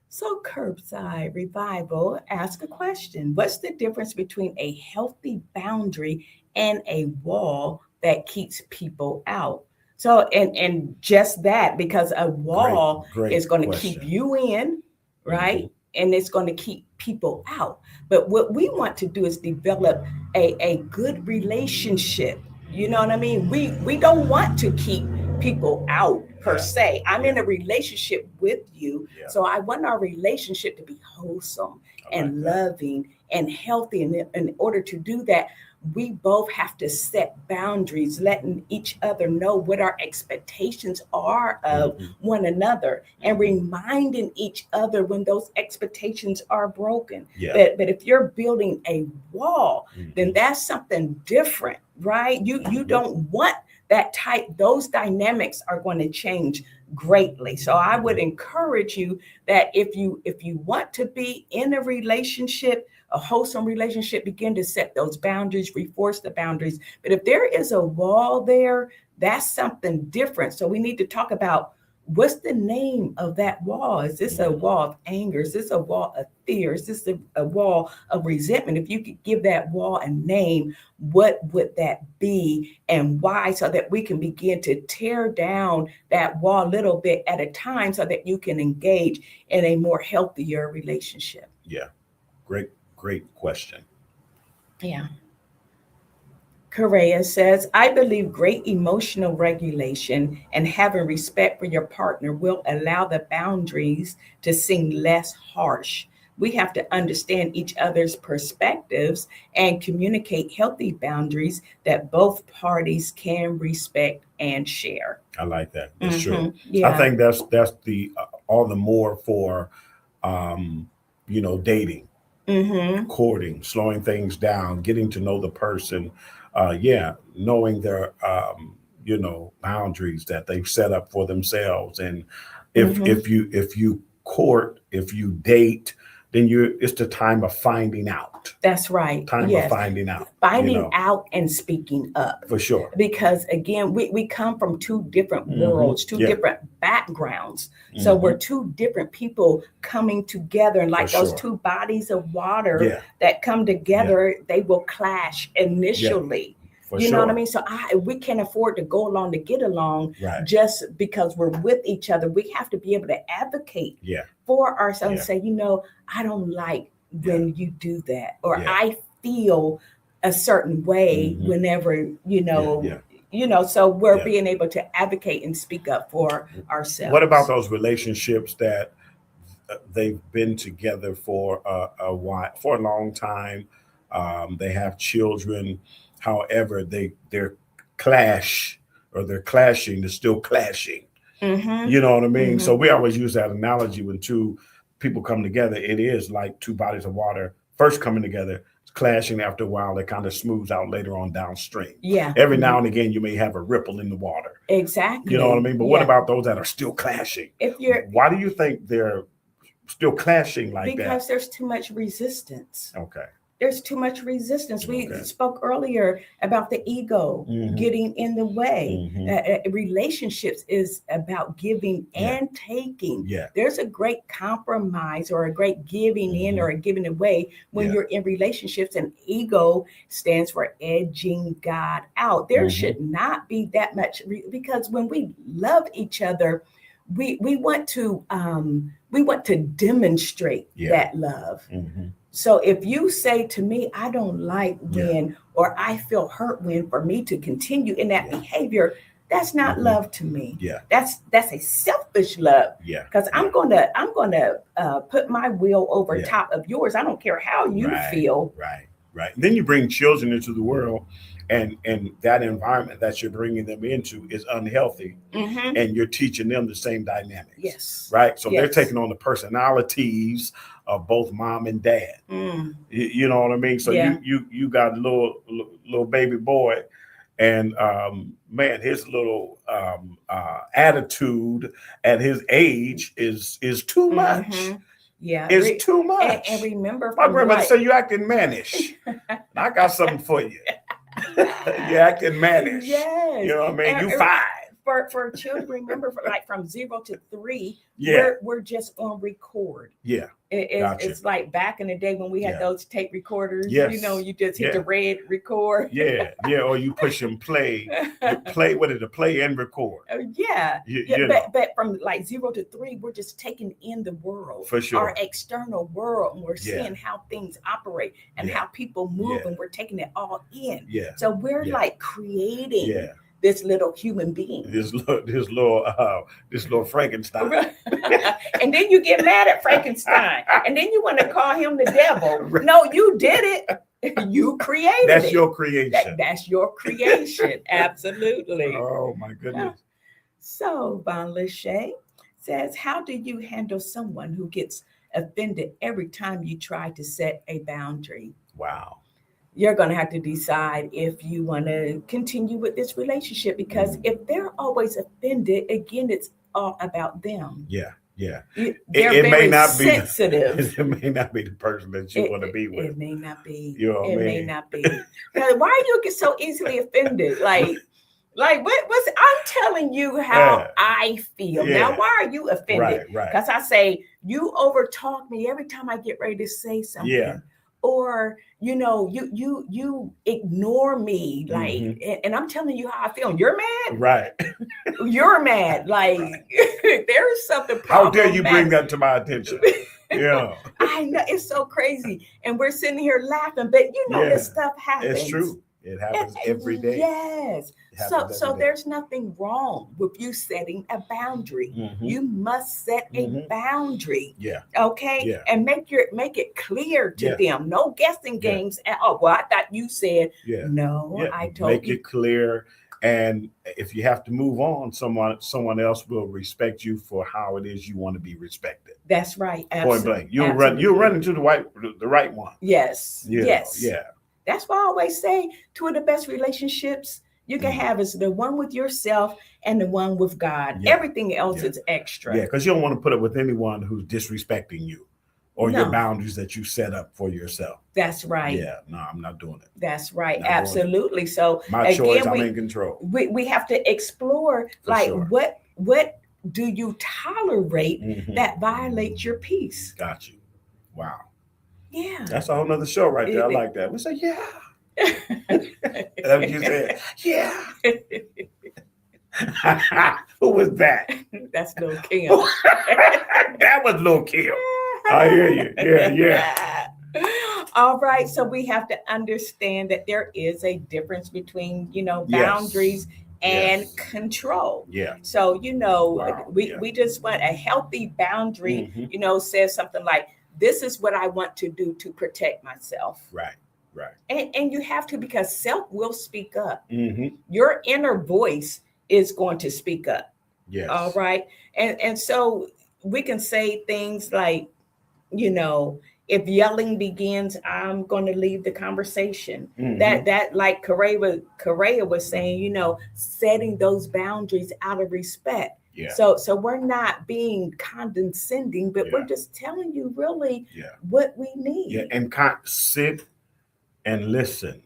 So Curbside Revival ask a question. What's the difference between a healthy boundary and a wall that keeps people out? So and just that, because a wall is going to keep you in, right? And it's going to keep people out. But what we want to do is develop a good relationship. You know what I mean? We don't want to keep people out per se. I'm in a relationship with you. So I want our relationship to be wholesome and loving and healthy. And in order to do that, we both have to set boundaries, letting each other know what our expectations are of one another, and reminding each other when those expectations are broken. But if you're building a wall, then that's something different, right? You don't want that type. Those dynamics are going to change greatly. So I would encourage you that if you want to be in a relationship, a wholesome relationship, begin to set those boundaries, reinforce the boundaries. But if there is a wall there, that's something different. So we need to talk about, what's the name of that wall? Is this a wall of anger? Is this a wall of fear? Is this a wall of resentment? If you could give that wall a name, what would that be and why? So that we can begin to tear down that wall a little bit at a time, so that you can engage in a more healthier relationship. Yeah. Great question. Yeah. Correa says, I believe great emotional regulation and having respect for your partner will allow the boundaries to seem less harsh. We have to understand each other's perspectives and communicate healthy boundaries that both parties can respect and share. I like that. That's true. Yeah. I think that's the all the more for dating. Mm-hmm. courting, slowing things down, getting to know the person, knowing their boundaries that they've set up for themselves. And Mm-hmm. if you court, if you date, then it's the time of finding out. That's right. Time of Yes. finding out. Finding out and speaking up. For sure. Because again, we come from two different worlds, two different backgrounds. So we're two different people coming together, and like those two bodies of water that come together, they will clash initially. You know what I mean? So we can't afford to go along to get along just because we're with each other. We have to be able to advocate for ourselves and say, I don't like when you do that, or I feel a certain way whenever, so we're being able to advocate and speak up for ourselves. What about those relationships that they've been together for a while, for a long time? They have children. However, they're clashing, they're still clashing. Mm-hmm. You know what I mean? So we always use that analogy when two people come together. It is like two bodies of water first coming together, clashing. After a while, it kind of smooths out later on downstream. Yeah. Every now and again, you may have a ripple in the water. Exactly. You know what I mean? But what about those that are still clashing? Why do you think they're still clashing like that? Because there's too much resistance. Okay. There's too much resistance. We spoke earlier about the ego getting in the way. Relationships is about giving and taking. Yeah. There's a great compromise or a great giving in or a giving away when you're in relationships, and ego stands for edging God out. There should not be that much because when we love each other, we want to demonstrate that love. So if you say to me, I don't like when, or I feel hurt when, for me to continue in that behavior, that's not love to me. Yeah. That's a selfish love. Yeah. Because I'm gonna put my will over top of yours. I don't care how you feel. Right. And then you bring children into the world, and that environment that you're bringing them into is unhealthy, and you're teaching them the same dynamics. Yes. Right. So they're taking on the personalities of both mom and dad. You know what I mean? So you got a little baby boy, and man, his little attitude at his age is too much. Yeah, it's too much. And remember, my grandmother said, "You acting mannish." I got something for you. You're acting mannish. Yes. You know what I mean? You 5. For children, remember, from 0 to 3, we're just on record. Yeah. It's like back in the day when we had those tape recorders. Yes. You just hit the red record. Yeah. Or you push and play. What is it? Play and record. But from like 0 to 3, we're just taking in the world. For sure. Our external world, and we're seeing how things operate and how people move, and we're taking it all in. Yeah. So we're like creating this little human being, this little Frankenstein. And then you get mad at Frankenstein, and then you want to call him the devil. No, you did it. You created That's it. Your creation. That's your creation. Absolutely. Oh my goodness. So Von Lachey says, how do you handle someone who gets offended every time you try to set a boundary? Wow. You're going to have to decide if you want to continue with this relationship, because if they're always offended, again, it's all about them. Yeah. They're very sensitive. It may not be the person that you want to be with. It may not be. You know what I mean? May not be. Why do you get so easily offended? Like what's I'm telling you how I feel. Yeah. Now, why are you offended? Right. Because I say you overtalk me every time I get ready to say something. Yeah. Or you ignore me, like, and I'm telling you how I feel. You're mad, right? You're mad. Like there's something. How dare you bring that to my attention? Yeah, I know, it's so crazy, and we're sitting here laughing, but this stuff happens. It's true. It happens every day. Yes. So there's nothing wrong with you setting a boundary. You must set a boundary. Yeah. Okay. Yeah. And make it clear to them. No guessing games at all. Well, I thought you said no. Yeah. I told make you. It clear. And if you have to move on, someone else will respect you for how it is you want to be respected. That's right. Point blank. You'll Absolutely. run into the right one. Yes. You know, Yes. yeah. That's why I always say two of the best relationships you can have is the one with yourself and the one with God. Yeah. Everything else is extra. Yeah, because you don't want to put up with anyone who's disrespecting you or your boundaries that you set up for yourself. That's right. Yeah, no, I'm not doing it. That's right. Not Absolutely. So my choice, I'm in control. We have to explore what do you tolerate that violates your peace? Got you. Wow. Yeah. That's a whole nother show right there. I like that. We say, yeah. That's what you said. Yeah. Who was that? That's Lil' Kim. That was Lil' Kim. I hear you. Yeah. All right. So we have to understand that there is a difference between, boundaries and control. Yeah. So, we just want a healthy boundary, says something like, this is what I want to do to protect myself. Right. And you have to, because self will speak up. Mm-hmm. Your inner voice is going to speak up. Yes. All right. And so we can say things like, if yelling begins, I'm going to leave the conversation. Mm-hmm. That like Correa was saying, setting those boundaries out of respect. Yeah. So we're not being condescending, but we're just telling you really what we need. Yeah, and sit and listen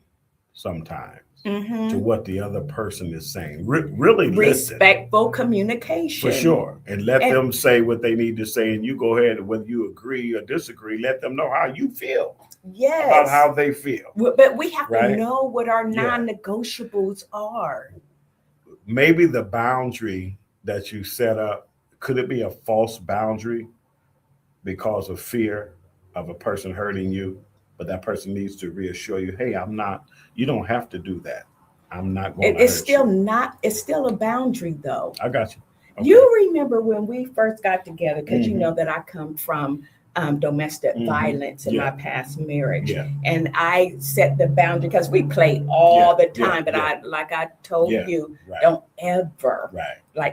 sometimes to what the other person is saying. Really respectful listen. communication. For sure. And let them say what they need to say, and you go ahead, and whether you agree or disagree, let them know how you feel. Yes. About how they feel. But we have to know what our non-negotiables are. Maybe the boundary that you set up, could it be a false boundary because of fear of a person hurting you? But that person needs to reassure you, hey, you don't have to do that. I'm not going to hurt you. It's still a boundary though. I got you. Okay. You remember when we first got together, because you know that I come from domestic violence in my past marriage. Yeah. And I set the boundary because we played all the time. But I told you, don't ever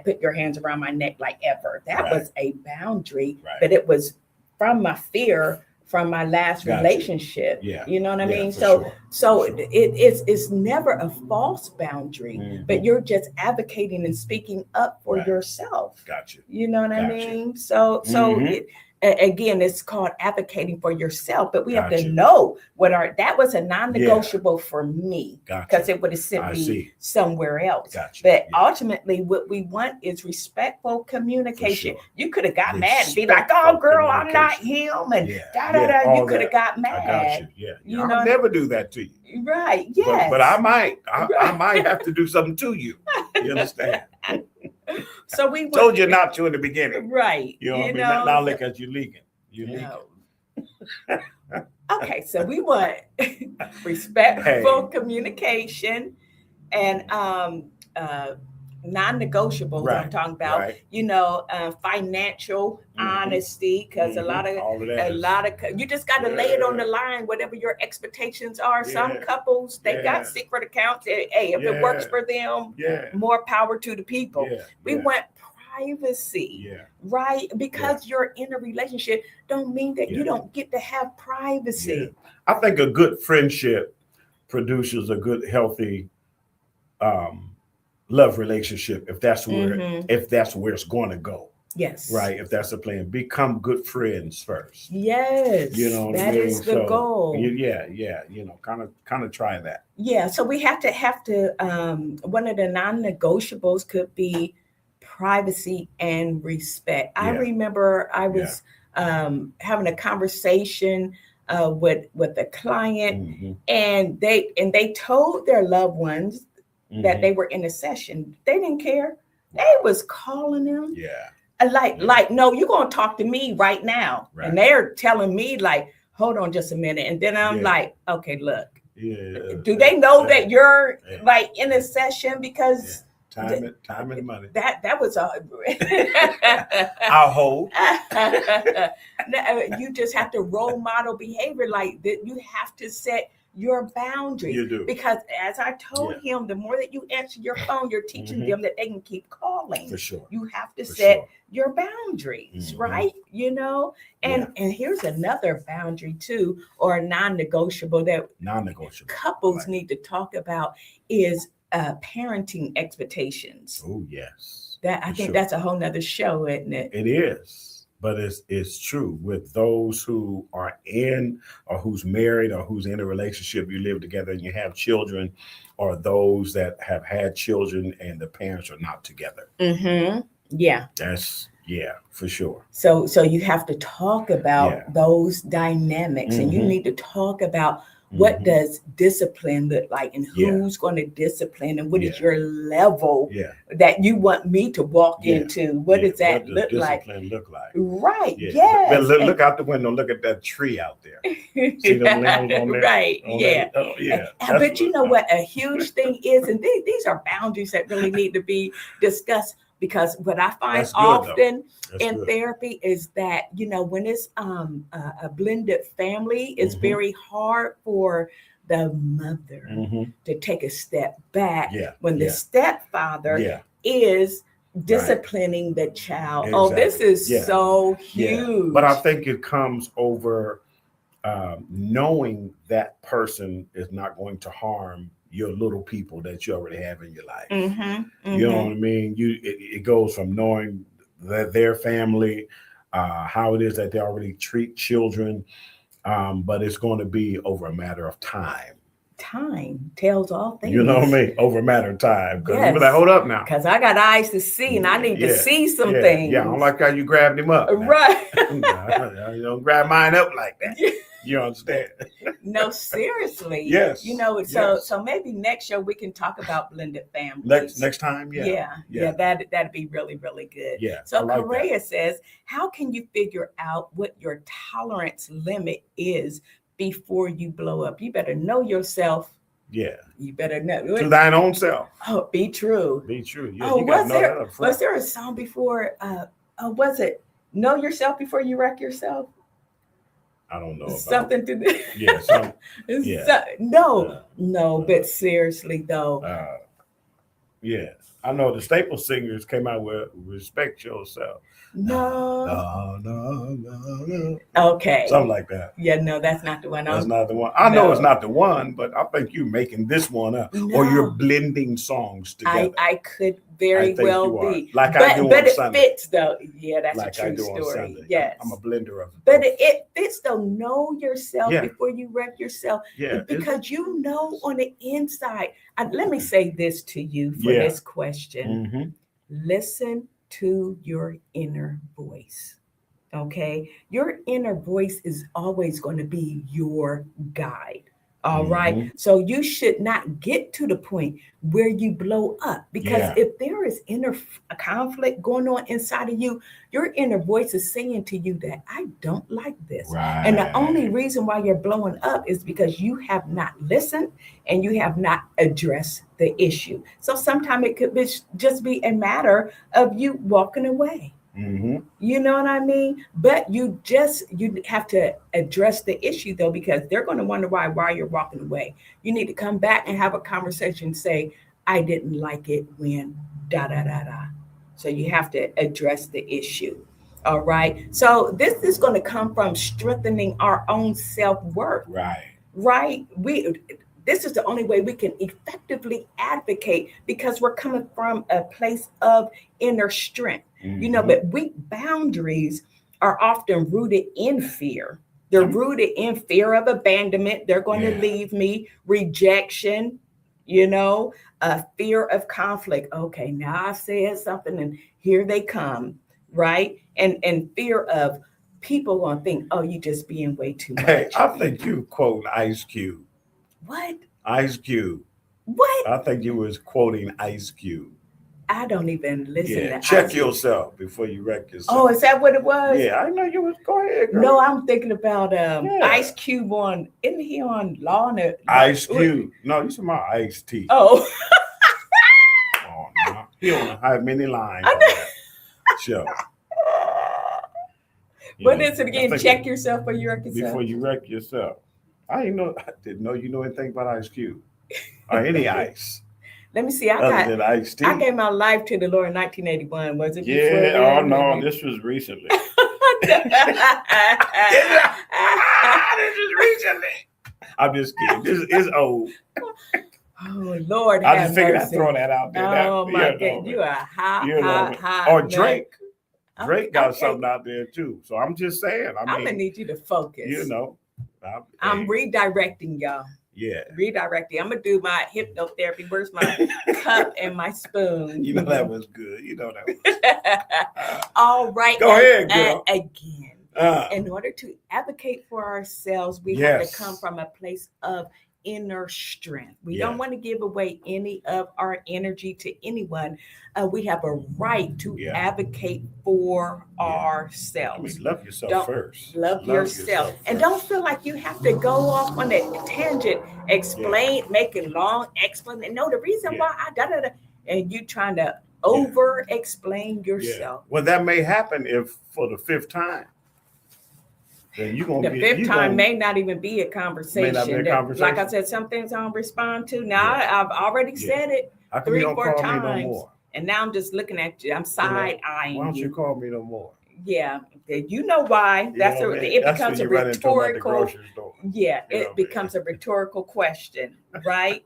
put your hands around my neck like ever. That was a boundary, but it was from my fear from my last relationship. You know what I mean? So it's never a false boundary, but you're just advocating and speaking up for yourself. Gotcha. You know what I mean? So again, it's called advocating for yourself, but we have to know that was a non-negotiable for me, because it would have sent me somewhere else. But ultimately what we want is respectful communication. Sure. You could have got mad and be like, oh girl, I'm not him, and you could have got mad. I got you. Yeah. I'll never do that to you. Right. Yes. But I might. I might have to do something to you. You understand? So we told you not to in the beginning. Right. You know what I mean? Now look at you leaking. You leaking. Okay, so we want respectful communication and non-negotiables. I'm talking about, financial honesty, because a lot of you just got to lay it on the line, whatever your expectations are. Some couples, they got secret accounts. Hey, if it works for them, more power to the people. We want privacy, right? Because you're in a relationship don't mean that you don't get to have privacy. I think a good friendship produces a good, healthy love relationship, if that's where it's going to go. Yes. Right. If that's the plan, become good friends first. Yes. That is the goal. Kind of try that. Yeah. So we have to one of the non-negotiables could be privacy and respect. I remember I was having a conversation with a client, and they told their loved ones that they were in a session. They didn't care. They was calling them. Like, no, you're gonna talk to me right now. And they're telling me like, hold on just a minute. And then I'm like, okay, look. Do they know that you're like in a session? Because time and money. That was I'll hold. You just have to role model behavior like that. You have to set your boundaries. You do. Because as I told him, the more that you answer your phone, you're teaching them that they can keep calling. For sure. You have to For set sure. your boundaries, Mhm. right? You know, and here's another boundary too, or a non-negotiable that Non-negotiable. couples Right. need to talk about is parenting expectations. Oh, yes. That I For think sure. that's a whole nother show, isn't it? It is, but it's true with those who are in or who's married or who's in a relationship, you live together and you have children, or those that have had children and the parents are not together. Mm-hmm. Yeah. That's for sure. So you have to talk about those dynamics, and you need to talk about what does discipline look like, and who's going to discipline, and what is your level that you want me to walk into? What does that look like? Discipline look like? Right. Yeah. Yes. But look out the window. Look at that tree out there. See them limbs on there? Right. On Yeah. that? Oh, yeah. But you know what a huge thing is, and these are boundaries that really need to be discussed, because what I find often in therapy is that, you know, when it's a blended family, it's very hard for the mother to take a step back when the stepfather is disciplining the child. Exactly. Oh, this is so huge. But I think it comes over knowing that person is not going to harm your little people that you already have in your life. You know what I mean? It goes from knowing that their family, how it is that they already treat children, but it's going to be over a matter of time. Time tells all things. You know what I mean? Over a matter of time. Because you be like, hold up now. Because I got eyes to see, and I need to see some things. Yeah, I don't like how you grabbed him up. Right. You don't grab mine up like that. You understand? No, seriously. Yes. You know, so maybe next show we can talk about blended families. Next time, that'd be really, really good. Yeah. So like Correa says, how can you figure out what your tolerance limit is before you blow up? You better know yourself. Yeah. You better know. To thine own self. Oh, be true. Be true. Yeah, was there a song before? Was it Know Yourself Before You Wreck Yourself? I don't know. Something to do. Yeah. No, but seriously though. Yeah. I know the Staple Singers came out with Respect Yourself. No. Okay. Something like that. Yeah, no, that's not the one. That's not the one. I know it's not the one, but I think you're making this one up, or you're blending songs together. I could very well be. Like I do on Sunday. But it fits though. Yeah, that's like a true story. Yes. I'm a blender of it. But it fits though. Know yourself before you wreck yourself. Yeah. Because you know on the inside. Let me say this to you for this question. Listen to your inner voice. Okay. Your inner voice is always going to be your guide. All right. So you should not get to the point where you blow up, because if there is inner conflict going on inside of you, your inner voice is saying to you that I don't like this. Right. And the only reason why you're blowing up is because you have not listened and you have not addressed the issue. So sometimes it could just be a matter of you walking away. You know what I mean? But you have to address the issue though, because they're going to wonder why you're walking away. You need to come back and have a conversation. Say, I didn't like it when da da da da. So you have to address the issue. All right. So this is going to come from strengthening our own self-worth. Right. This is the only way we can effectively advocate, because we're coming from a place of inner strength. You know, but weak boundaries are often rooted in fear. They're rooted in fear of abandonment. They're going to leave me, rejection, you know, fear of conflict. Okay, now I said something and here they come, right? And fear of people going to think, oh, you just being way too much. Hey, I think you quote Ice Cube. What? Ice Cube. What? I think you was quoting Ice Cube. I don't even listen to check yourself before you wreck yourself. Oh, is that what it was? Yeah, I know you was. Go ahead, girl. No, I'm thinking about Ice Cube isn't he on Law and Order? Ice Cube. No, you talking about Ice T. Oh. Oh, no. He don't have many lines on that show. What is it again? Check yourself before you wreck yourself. Before you wreck yourself. I didn't know you know anything about Ice Cube or any ice Let me see. other than Ice T. I gave my life to the Lord in 1981. Was it before Yeah. then? Oh no, this was recently. This This is recently. I'm just kidding. This is old. Oh Lord, I have just figured I'd mercy. throw that out there. Oh That, my you know, God, you are hot, you know, hot, hot. or man. Drake. Drake got Okay. something out there too. So I'm just saying. I I'm mean, gonna need you to focus. you know, I'm hey, redirecting y'all. yeah. Redirecting. I'm gonna do my hypnotherapy. Where's my cup and my spoon? You know that was good. You know that was. All right. Go ahead, girl. Again. In order to advocate for ourselves, we have to come from a place of inner strength. We don't want to give away any of our energy to anyone. We have a right to advocate for ourselves. I mean, love yourself first. Love yourself. And don't feel like you have to go off on a tangent, making long explanation. No, the reason why and you trying to over explain yourself. Well, that may happen if for the fifth time. Then you're gonna the fifth time may not even be a conversation. Like I said, some things I don't respond to. Now I've already said it 3 or 4 times. Me no more? And now I'm just looking at you. I'm side-eyeing you. Why don't you call me no more? Yeah, you know why. It becomes a rhetorical. Yeah, it becomes a rhetorical question, right?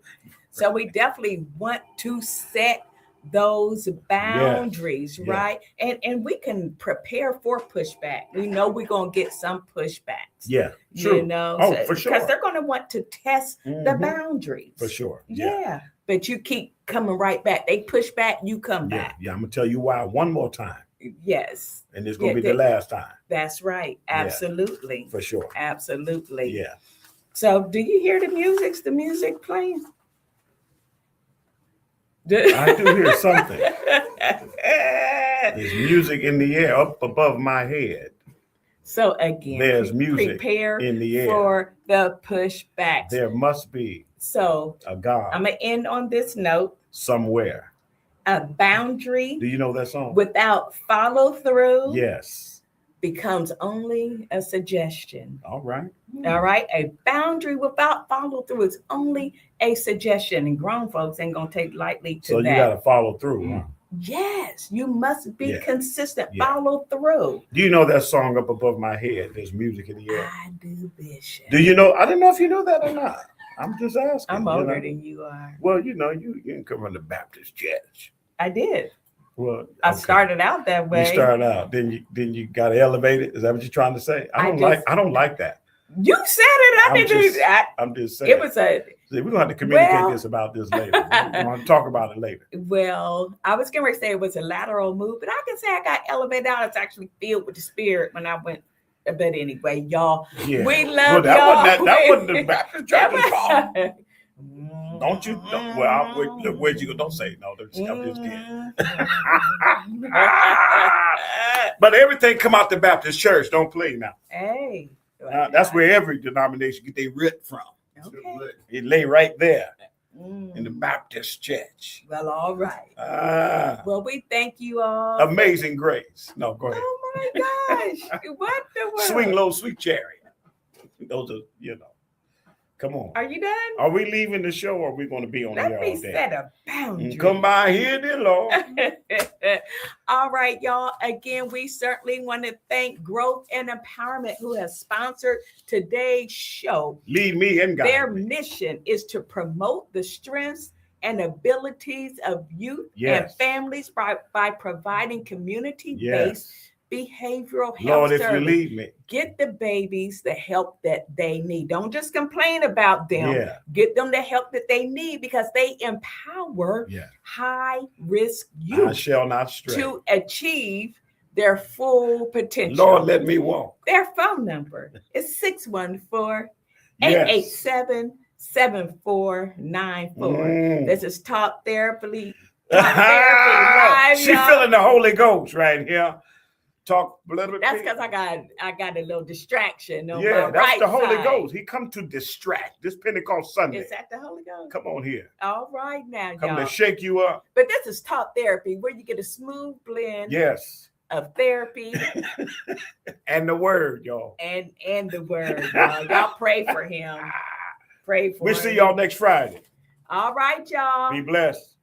So we definitely want to set those boundaries, right? And we can prepare for pushback. We know we're gonna get some pushbacks. Yeah, true. You know, for sure. Because they're gonna want to test the boundaries. For sure. Yeah. But you keep coming right back. They push back, you come back. Yeah, I'm gonna tell you why one more time. Yes. And it's gonna be the last time. That's right. Absolutely. For sure. Absolutely. Yeah. So do you hear the music? The music playing? I do hear something. There's music in the air up above my head. So again, there's music prepare in the air for the pushbacks. There must be a God. I'm gonna end on this note. Somewhere. A boundary. Do you know that song? Without follow through. Yes. Becomes only a suggestion. All right. All right. A boundary without follow through is only a suggestion, and grown folks ain't gonna take lightly to that. So you got to follow through. Huh? Yes, you must be consistent. Follow through. Do you know that song up above my head? There's music in the air. I do, Bishop. Do you know? I don't know if you know that or not. I'm just asking. I'm older than you are. Well, you know, you didn't come from the Baptist church. I did. Well, I started out that way. You started out, then you got elevated. Is that what you're trying to say? I don't like that. You said it. I'm just saying. It was we're gonna have to communicate about this later. We're gonna talk about it later. Well, I was going to say it was a lateral move, but I can say I got elevated out. It's actually filled with the Spirit when I went. But anyway, y'all, we love y'all. That wasn't the Baptist church's fault. Don't you? Where'd you go? Don't say no. I'm just kidding. But everything come out the Baptist church. Don't play now. Hey, that's where every denomination get their root from. Okay. It lay right there in the Baptist church. Well, all right. Well, we thank you all. Amazing grace. No, go ahead. Oh my gosh! What the world? Swing low, sweet chariot. Those are, Come on. Are you done? Are we leaving the show or are we going to be on here all day? Let me set a boundary. Come by here, dear Lord. All right, y'all. Again, we certainly want to thank Growth and Empowerment who has sponsored today's show. Lead me and guide Their me. mission is to promote the strengths and abilities of youth and families by providing community-based behavioral health Lord, if service. you lead me. Get the babies the help that they need. Don't just complain about them. Yeah. Get them the help that they need because they empower high-risk youth I shall not stray. to achieve their full potential. Lord, let me walk. Their phone number is 614-887-7494. This is Talk Therapy. Live, she feeling the Holy Ghost right here. Talk a little bit. That's because I got a little distraction on my that's right the Holy side. Ghost. He come to distract. This Pentecost Sunday. Is that the Holy Ghost? Come on here. All right now, Come y'all. to shake you up. But this is Talk Therapy where you get a smooth blend Yes. of therapy And the word, y'all. and the word. Y'all pray for him. Pray for We'll him. see y'all next Friday. All right, y'all. Be blessed.